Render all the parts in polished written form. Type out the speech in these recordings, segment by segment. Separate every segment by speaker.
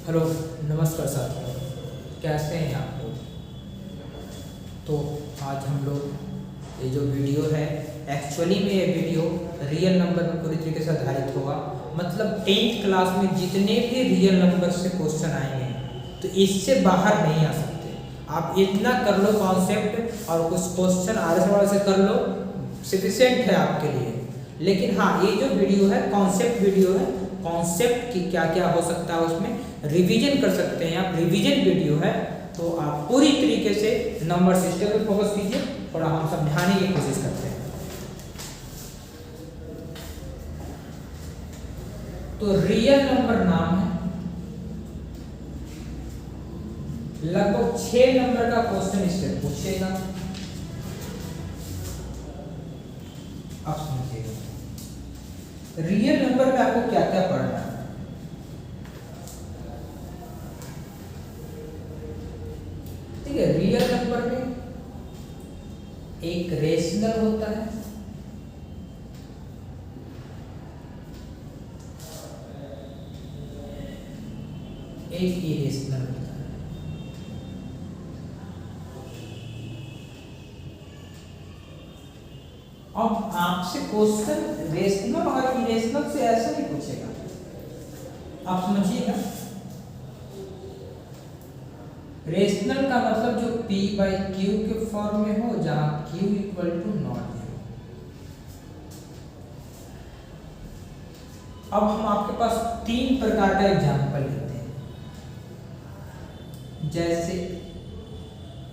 Speaker 1: Hello, नमस्कार साथियों। कैसे हैं आप लोग? तो आज हम लोग ये जो वीडियो है, एक्चुअली में ये वीडियो रियल नंबर में पूरी तरीके से आधारित होगा। मतलब 10th क्लास में जितने भी रियल नंबर से क्वेश्चन आएंगे तो इससे बाहर नहीं आ सकते। आप इतना कर लो कॉन्सेप्ट और कुछ क्वेश्चन आर से कर लो, सफिशिएंट है आपके लिए। लेकिन हाँ, ये जो वीडियो है कॉन्सेप्ट वीडियो है। कॉन्सेप्ट की क्या क्या हो सकता है उसमें रिवीजन कर सकते हैं आप। रिवीजन वीडियो है तो आप पूरी तरीके से नंबर सिस्टम पे फोकस कीजिए। थोड़ा हम समझाने की कोशिश करते हैं। तो रियल नंबर नाम है, लगभग 6 नंबर का क्वेश्चन इससे पूछेगा। आप समझिएगा रियल नंबर में आपको क्या क्या पढ़ना है। ठीक है, रियल नंबर में एक रेशनल होता है, एक इरेशनल होता है। अब आपसे क्वेश्चन रेशनल और इरेशनल से ऐसा नहीं पूछेगा, आप समझिएगा। रेशनल का मतलब जो p बाई क्यू के फॉर्म में हो, जहां q equal to not zero. अब हम आपके पास 3 प्रकार का एग्जाम्पल लेते हैं, जैसे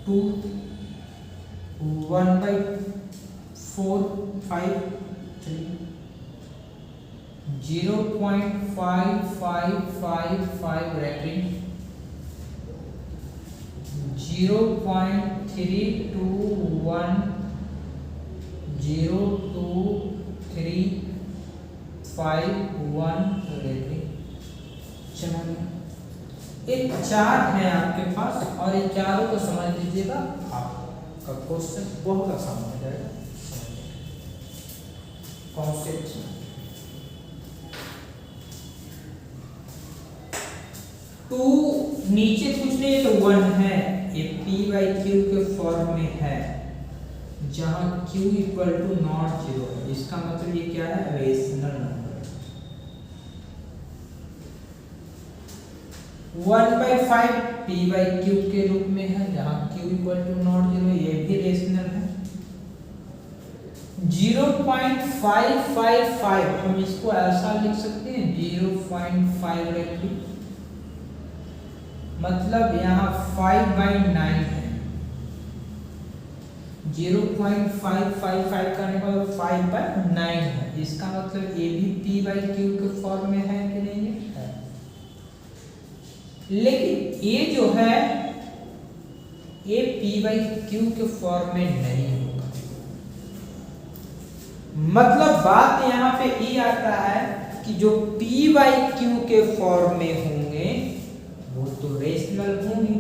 Speaker 1: 2, 1/4, 5, 3, 0.5555 रेटिंग, 0.32102351 रेटिंग। चलिए, ये 4 है आपके पास और ये चारों को समझ लीजिएगा। आपका क्वेश्चन बहुत आसान हो जाएगा। कॉन्सेप्ट 2 नीचे कुछ नहीं तो 1 है, ये p बाई क्यू के फॉर्म में है, जहां q equal to not zero है। इसका मतलब ये क्या है, rational number. 1/5 p by q के रूप में है, जहां q equal to not zero, ये भी रेशनल है। 0.555 हम इसको ऐसा लिख सकते हैं, 0.5 रखिए, मतलब यहाँ 5/9 है। 0.555 करने का 5/9 है। इसका मतलब ये भी p बाई क्यू के फॉर्म में है कि नहीं है। लेकिन ये जो है ये p बाई क्यू के फॉर्म में नहीं होगा। मतलब बात यहाँ पे ये आता है कि जो p बाई क्यू के फॉर्म में होंगे वो तो रेशनल होंगे,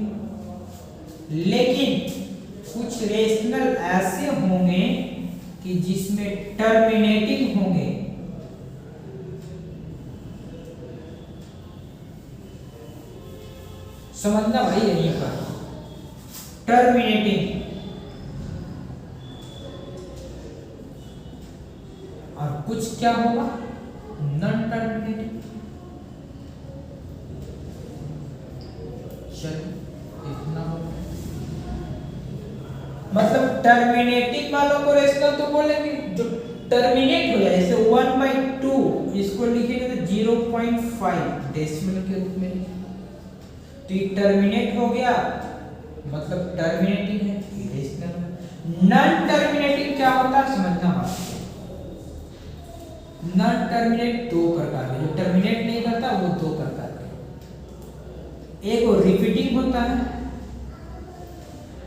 Speaker 1: लेकिन कुछ रेशनल ऐसे होंगे कि जिसमें टर्मिनेटिंग होंगे। समझना भाई, यहीं पर टर्मिनेटिंग और कुछ क्या होगा, नॉन टर्मिनेटिंग। इतना मतलब टर्मिनेटिंग वालों को रेशनल तो बोलेंगे, जो टर्मिनेट हो जाए, जैसे 1/2 इसको लिखेंगे तो 0.5 डेसिमल के रूप में, तो ये टर्मिनेट हो गया, मतलब टर्मिनेटिंग है, इरेशनल। नॉन टर्मिनेटिंग क्या होता है, समझना बात। नॉन टर्मिनेट 2 प्रकार के, जो टर्मिनेट नहीं करता वो 2 प्रकार के। एक वो रिपीटिंग होता है,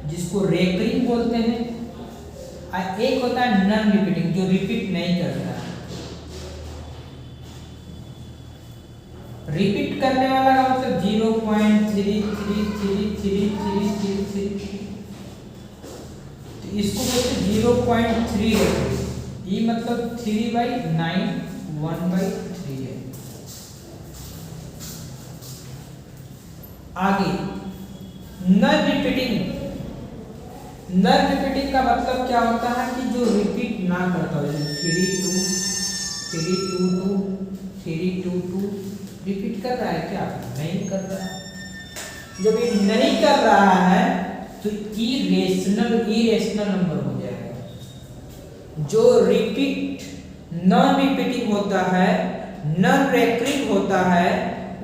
Speaker 1: जिसको रेकरिंग बोलते हैं, और एक होता है नॉन रिपीटिंग, जो रिपीट नहीं करता है। रिपीट करने वाला का मतलब 0.333333, तो इसको बोलते हैं 0.3 रेकरिंग। ये मतलब 3/9 1/3 है। आगे नॉन रिपीटिंग। नॉन रिपीटिंग का मतलब क्या होता है कि जो रिपीट ना करता हो, जैसे 3 2 3 2 2 3 2 2 रिपीट कर रहा है क्या? नहीं कर रहा है। जब ये नहीं कर रहा है तो इरेशनल नंबर हो जाएगा। जो रिपीट नॉन रिपीटिंग होता है, नॉन रेकरिंग होता है,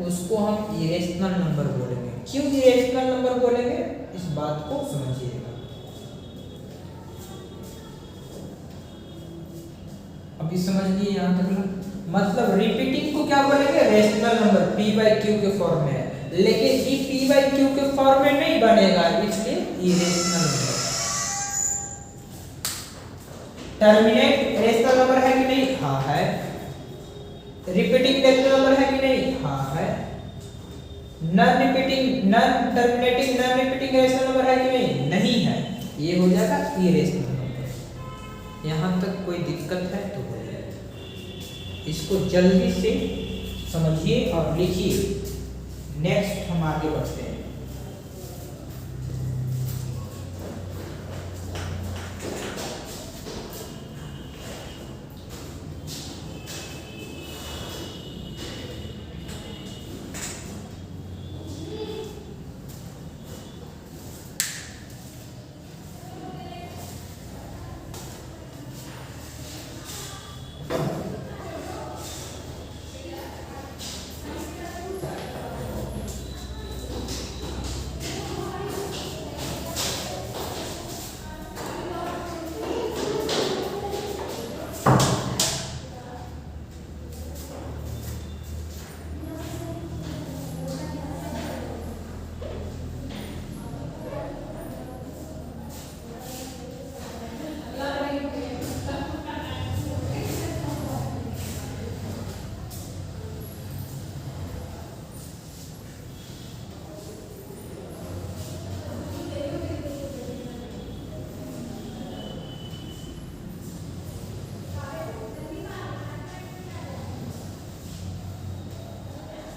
Speaker 1: उसको हम इरेशनल नंबर बोलेंगे। क्यों इरेशनल नंबर बोलेंगे, इस बात को समझिएगा। अभी समझ लिए यहां तक? मतलब रिपीटिंग को क्या बोलेंगे? Rational number, p by q के फॉर्म में है, लेकिन ये p बाई क्यू के फॉर्म में नहीं बनेगा, इसलिए irrational number. Terminate rational number है कि नहीं? हाँ है। रिपीटिंग रेशनल नंबर है कि नहीं? हाँ है। Non repeating, non terminating, non repeating rational number है कि नहीं? नहीं है। ये हो जाएगा इरेशनल नंबर। यहां तक कोई दिक्कत है तो बोलिए। इसको जल्दी से समझिए और लिखिए। नेक्स्ट हम आगे बढ़ते हैं।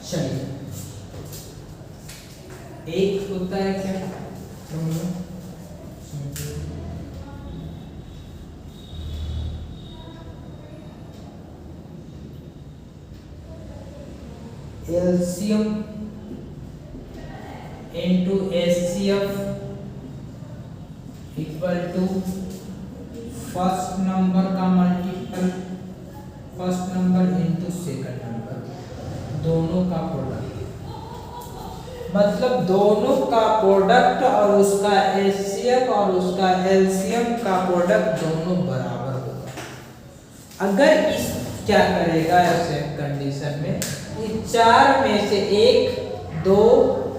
Speaker 1: चलिए, एक होता है क्या? LCM into HCF equal to first number का multiple first number into second number, दोनों का प्रोडक्ट। मतलब दोनों का प्रोडक्ट और उसका एचसीएफ और उसका एलसीएम का प्रोडक्ट दोनों बराबर होगा। अगर इस क्या करेगा ऐसे कंडीशन में, ये चार में से 1 2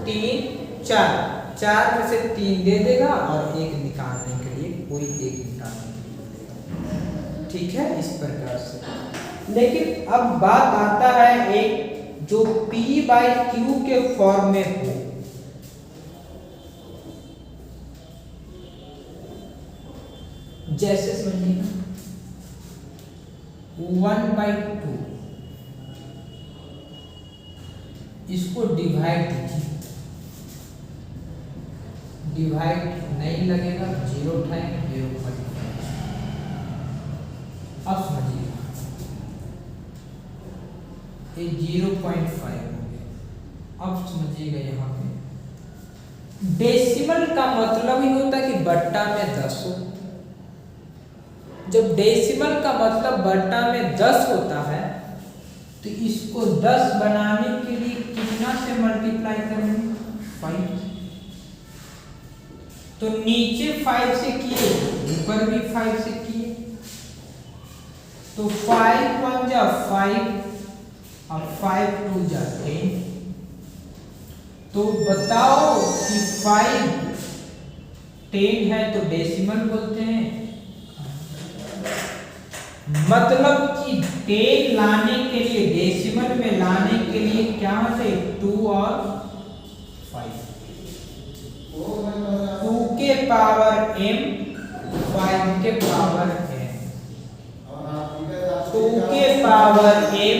Speaker 1: 3 4, चार में से 3 दे देगा और एक निकालने के लिए कोई एक निकालने के लिए देगा। ठीक है, इस प्रकार से। लेकिन अब बात आता है एक जो p बाई क्यू के फॉर्म में हो। जैसे समझिए 1/2, इसको डिवाइड कीजिए। डिवाइड नहीं लगेगा, 0 उठाएंगे 0.5। अब समझिए ये 0.5 हो गया। अब समझिएगा यहाँ पे डेसिमल का मतलब ही होता है कि बट्टा में 10 हो। जब डेसिमल का मतलब बट्टा में 10 होता है तो इसको 10 बनाने के लिए कितना से मल्टीप्लाई करेंगे? 5। तो नीचे 5 से किए, ऊपर भी 5 से किए, तो 5 1 जा 5 और 5 2 जा 10। तो बताओ कि 5 10 है तो डेसिमल बोलते हैं। मतलब कि 10 लाने के लिए, डेसिमल में लाने के लिए क्या है? 2 और 5, 2 के पावर m 5 के पावर n, 2 के पावर m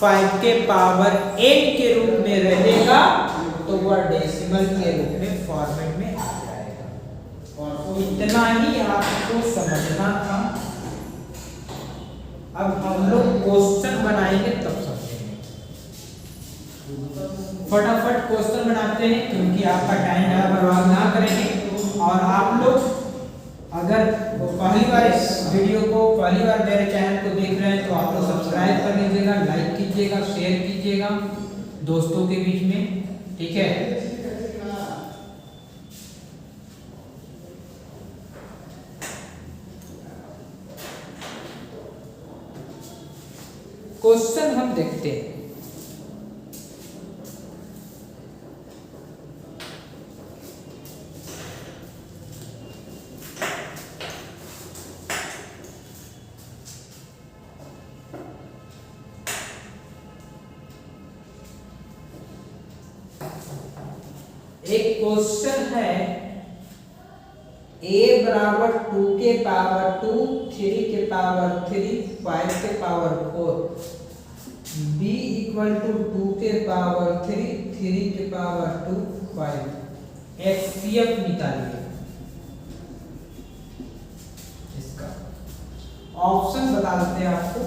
Speaker 1: 5 के पावर n के रूप में रहेगा। तो वह डेसिमल के रूप में फॉर्मेट में आ जाएगा। इतना ही आपको समझना था। अब हम लोग क्वेश्चन बनाएंगे तब समझेंगे। फटाफट क्वेश्चन बनाते हैं क्योंकि आपका टाइम ज़्यादा बर्बाद ना करेंगे। और आप लोग अगर पहली बार इस वीडियो को पहली बार मेरे चैनल को देख रहे हैं तो आप लोग सब्सक्राइब कर लीजिएगा, लाइक कीजिएगा, शेयर कीजिएगा दोस्तों के बीच में, ठीक है। क्वेश्चन हम देखते हैं। एक क्वेश्चन है a बराबर 2 के पावर 2, 3 के पावर 3, 5 के पावर 4, b इक्वल टू 2 के पावर 3, 3 के पावर 2, 5। एचसीएफ निकालिए इसका। ऑप्शन बता देते हैं आपको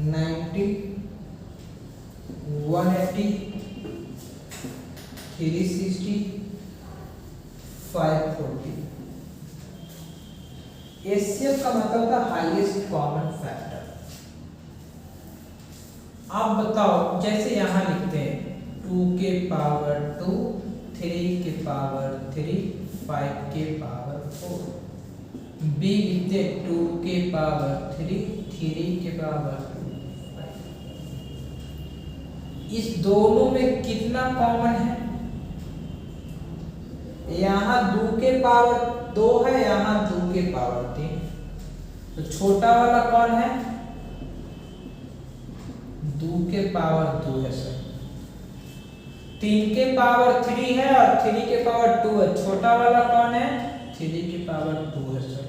Speaker 1: 90, 180, 360, 540। एचसीएफ का मतलब था हाईएस्ट कॉमन फैक्टर। आप बताओ, जैसे यहां लिखते हैं 2 के पावर 2, 3 के पावर 3, 5 के पावर 4। बी लिखते 2 के पावर 3, 3 के पावर 5। इस दोनों में कितना कॉमन है? यहाँ 2 के पावर 2 है, यहाँ 2 के पावर 3। तो छोटा वाला कौन है? 2 के पावर 2 है सर। 3 के पावर 3 है और 3 के पावर 2 है। छोटा वाला कौन है? 3 के पावर 2 है सर।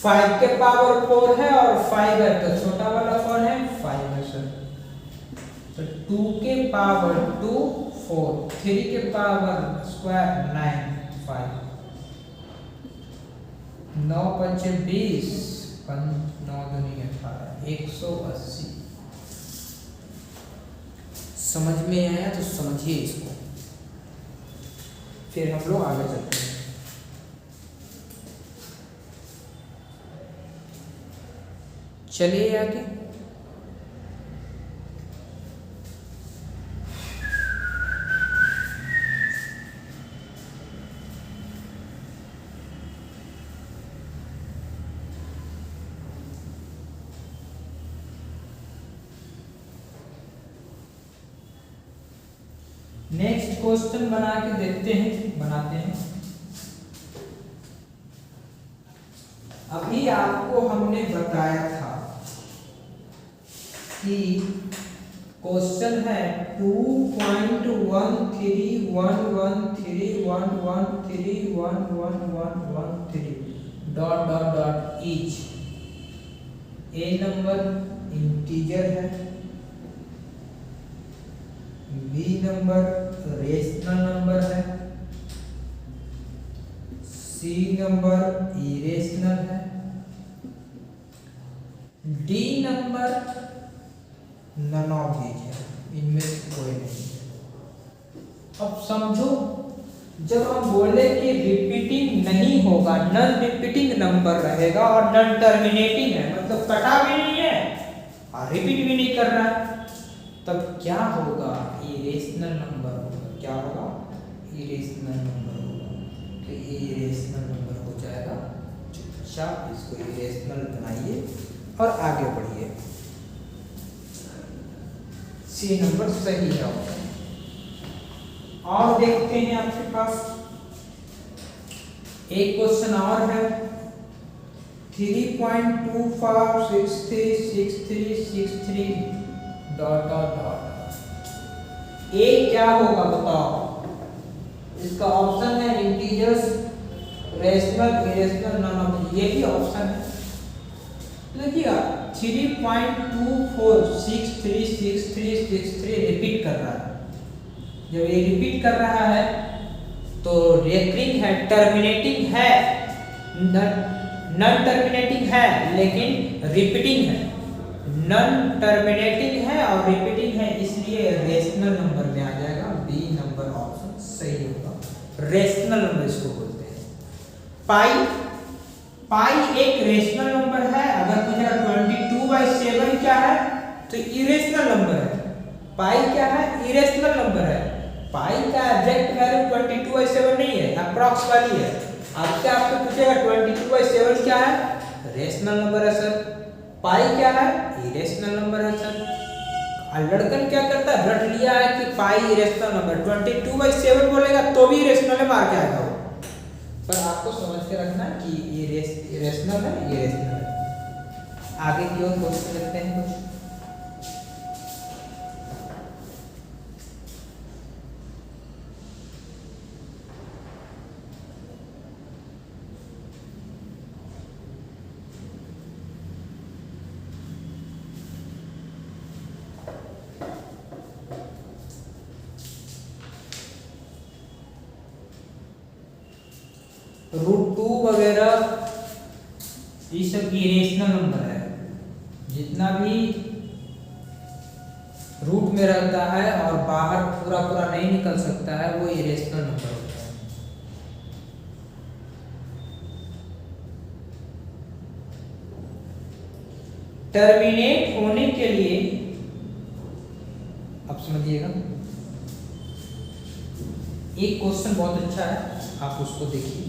Speaker 1: 5 के पावर 4 है और 5 है, तो छोटा वाला कौन है? 5 है सर। तो 2 के पावर 2 4, 3 के पावर स्क्वायर 9, 5। 9 पंचे 20, 9 दूनी 18, 180। समझ में आया तो समझिए इसको, फिर हम लोग आगे चलते हैं। चलिए आगे। नेक्स्ट क्वेश्चन बना के देखते हैं, बनाते हैं। अभी आपको हमने बताया था कि क्वेश्चन है 2.1311311311113 dot dot dot each. A number integer है, बी नंबर रेशनल नंबर है, सी नंबर इरेशनल है, D number none of these है, इनमें से कोई नहीं है। अब समझो, जब हम बोले कि रिपीटिंग नहीं होगा, नन रिपीटिंग नंबर रहेगा और नन टर्मिनेटिंग है, मतलब कटा भी नहीं है और रिपीट भी नहीं कर रहा है, तब क्या होगा? इरेशनल नंबर होगा। क्या होगा? इरेशनल नंबर होगा। तो इरेशनल नंबर हो जाएगा। चुपचाप इसको इरेशनल बनाइए और आगे बढ़िए। सी नंबर सही है। और देखते हैं आपके पास एक क्वेश्चन और है 3.25636363 डॉट डॉट डॉट। ए क्या होगा बताओ? इसका ऑप्शन है integers, rational, irrational, none of. यही ऑप्शन है। देखिएगा 3.24636363 रिपीट कर रहा है। जब ये रिपीट कर रहा है तो रेकरिंग है, टर्मिनेटिंग है, नॉन टर्मिनेटिंग है लेकिन रिपीटिंग है, नॉन टर्मिनेटिंग है और रिपीटिंग है, इसलिए रेशनल नंबर में आ जाएगा। बी नंबर ऑप्शन सही होगा। रेशनल नंबर इसको बोलते हैं। पाई, पाई एक रेशनल नंबर है। अगर पूछा 22/7 क्या है तो इरेशनल नंबर है। पाई क्या है? इरेशनल नंबर है। पाई का एग्जैक्ट वैल्यू 22/7 नहीं है, अप्रॉक्स वाली है। आपसे आपको पूछेगा 22/7 क्या है? रेशनल नंबर है सर। पाई क्या है? इरेशनल नंबर है सर। लड़कन क्या करता है, रट लिया है कि पाई इरेशनल नंबर, 22/7 बोलेगा तो भी इरेशनल मार के आएगा वो। पर आपको समझ के रखना है कि ये इरेशनल है, ये रेशनल है। आगे की ओर क्वेश्चन लेते हैं कुछ। √2 वगैरह ये सब इरेशनल नंबर है। जितना भी रूट में रहता है और बाहर पूरा पूरा नहीं निकल सकता है वो इरेशनल नंबर होता है। टर्मिनेट होने के लिए अब समझिएगा, एक क्वेश्चन बहुत अच्छा है, आप उसको देखिए।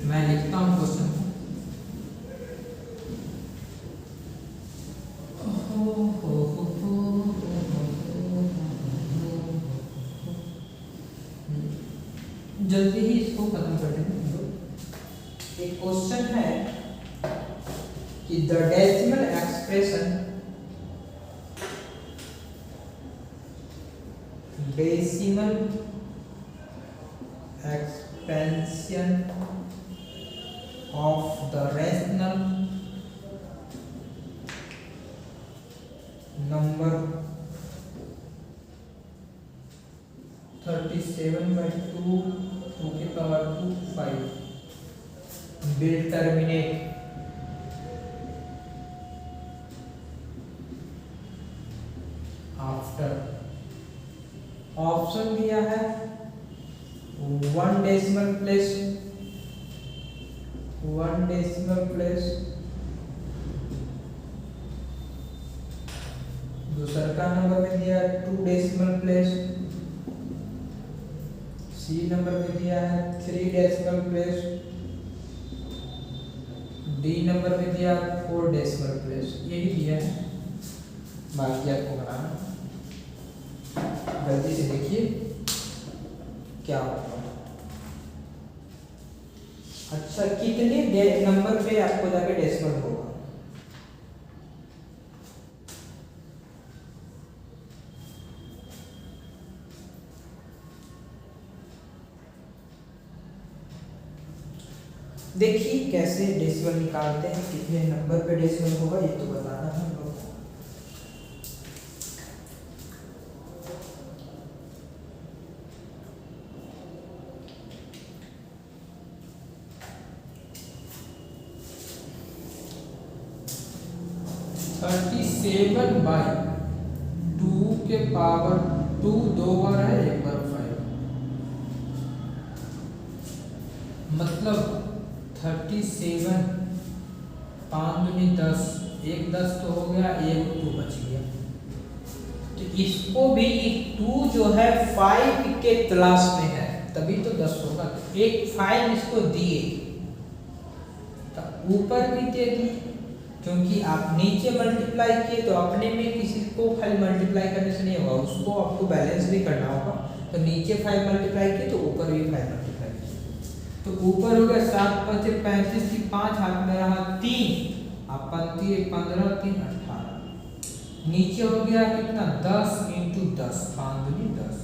Speaker 1: मैं लिखता हूँ क्वेश्चन को। जल्दी ही इसको खत्म कर देंगे। एक क्वेश्चन है कि the decimal expression, decimal expansion of the rational number 37/2 to the power 5 will terminate after, option दिया है 1 डेसिमल प्लेस, 1 डेसिमल प्लेस, दूसरा का नंबर में दिया है 2 डेसिमल प्लेस, सी नंबर में दिया है 3 डेसिमल प्लेस, डी नंबर में दिया 4 डेसिमल प्लेस। यही दिया है, बाकी आपको बनाना। जल्दी से देखिए क्या होगा। अच्छा, कितने नंबर पे आपको जाके डेसिमल होगा? देखिए कैसे डेसिमल निकालते हैं, कितने नंबर पे डेसिमल होगा ये तो बताना है हम लोग को। सेवन बाई 2 के पावर 2 दो बार है, एक बार 5, मतलब 37 5 दूनी 10, एक 10 तो हो गया, एक 2 बच गया। तो इसको भी 2 जो है 5 के तलाश में है, तभी तो 10 होगा। एक 5 इसको दिए तो ऊपर भी दे दी, क्योंकि आप नीचे मल्टीप्लाई किए तो अपने में किसी को खाली मल्टीप्लाई करने से नहीं होगा, उसको आपको बैलेंस भी करना होगा। तो नीचे 5 मल्टीप्लाई किए तो ऊपर भी 5 मल्टीप्लाई किए, तो ऊपर हो गया 7 5 35 की 5 हाथ में रहा 3, आप 15 15 3 18, नीचे हो गया कितना 10 × 10 5 दूनी 10,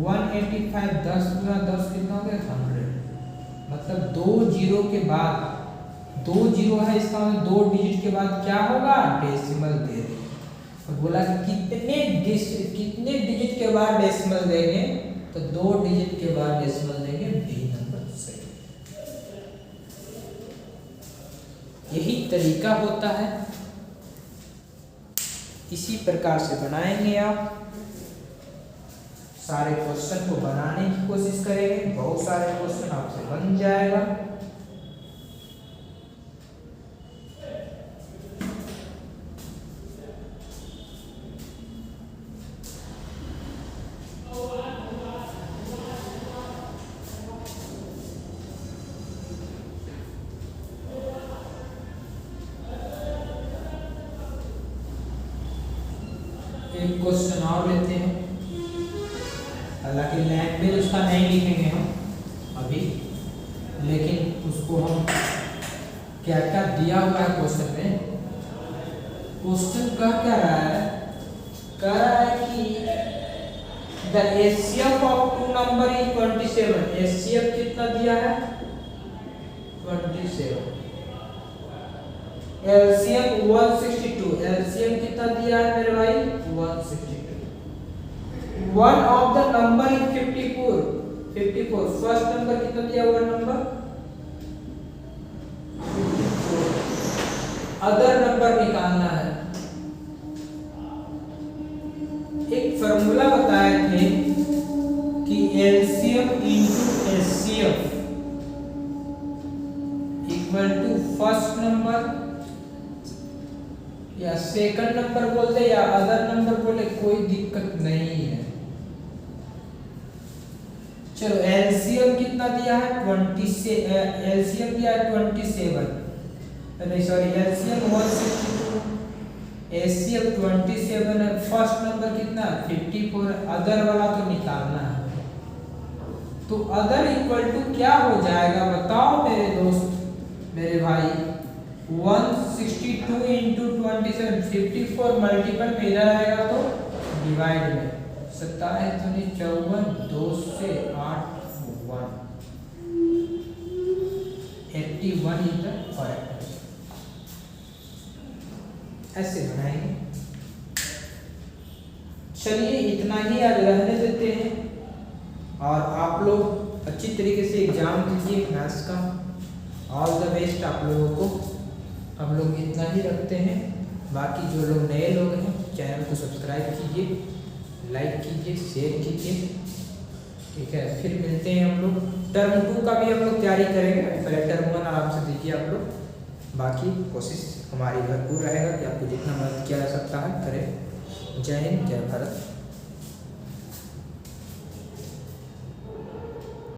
Speaker 1: 185 10 × 10 कितना हो गया 100, मतलब 2 जीरो के बाद 2 जीरो है, इसका मतलब 2 डिजिट के बाद क्या होगा डेसिमल दे दे। और बोला कि कितने डिजिट के बाद डेसिमल देंगे, तो 2 डिजिट के बाद डेसिमल देंगे, बी नंबर सही। यही तरीका होता है, इसी प्रकार से बनाएंगे आप। सारे क्वेश्चन को बनाने की कोशिश करेंगे, बहुत सारे क्वेश्चन आपसे बन जाएगा। एक क्वेश्चन और लेते हैं, हालांकि लैंग्वेज उसका नहीं लिखेंगे हम अभी, लेकिन उसको हम क्या क्या दिया हुआ है क्वेश्चन में। क्वेश्चन कह क्या रहा है, कह रहा है कि the HCF of 2 number is 27। HCF कितना दिया है, 27। एलसीएम 162। एलसीएम कितना दिया है मेरे भाई, 162। One of the number is 54। 54 first number कितना दिया हुआ नंबर, 54। अदर नंबर निकालना है। एक फॉर्मूला बताए थे कि LCM into HCF equal to first number या सेकंड नंबर बोल दे या अदर नंबर बोले, कोई दिक्कत नहीं है। चलो एलसीएम कितना दिया है, 20 से एलसीएम दिया है 27, नहीं सॉरी एलसीएम 162, एचसीएफ 27 है। फर्स्ट नंबर कितना 54, अदर वाला तो निकालना है। तो अदर इक्वल टू क्या हो जाएगा बताओ मेरे दोस्त, मेरे भाई, 162 इंटू 27, 54 मल्टीपल में इधर आएगा तो डिवाइड में 27 दूनी 54, 2 से 8 1, 81 इज द करेक्ट। ऐसे बनाएंगे। चलिए इतना ही आज रहने देते हैं, और आप लोग अच्छी तरीके से एग्जाम दीजिए मैथ्स का। ऑल द बेस्ट आप लोगों को। हम लोग इतना ही रखते हैं, बाकी जो लोग नए लोग हैं चैनल को सब्सक्राइब कीजिए, लाइक कीजिए, शेयर कीजिए, ठीक है। फिर मिलते हैं हम लोग। टर्म 2 का भी हम लोग तैयारी करेंगे, पहले टर्म 1 आराम से दीजिए आप लोग, बाकी कोशिश हमारी भरपूर रहेगा कि आपको जितना मदद किया जा सकता है करें। जय हिंद, जय भारत।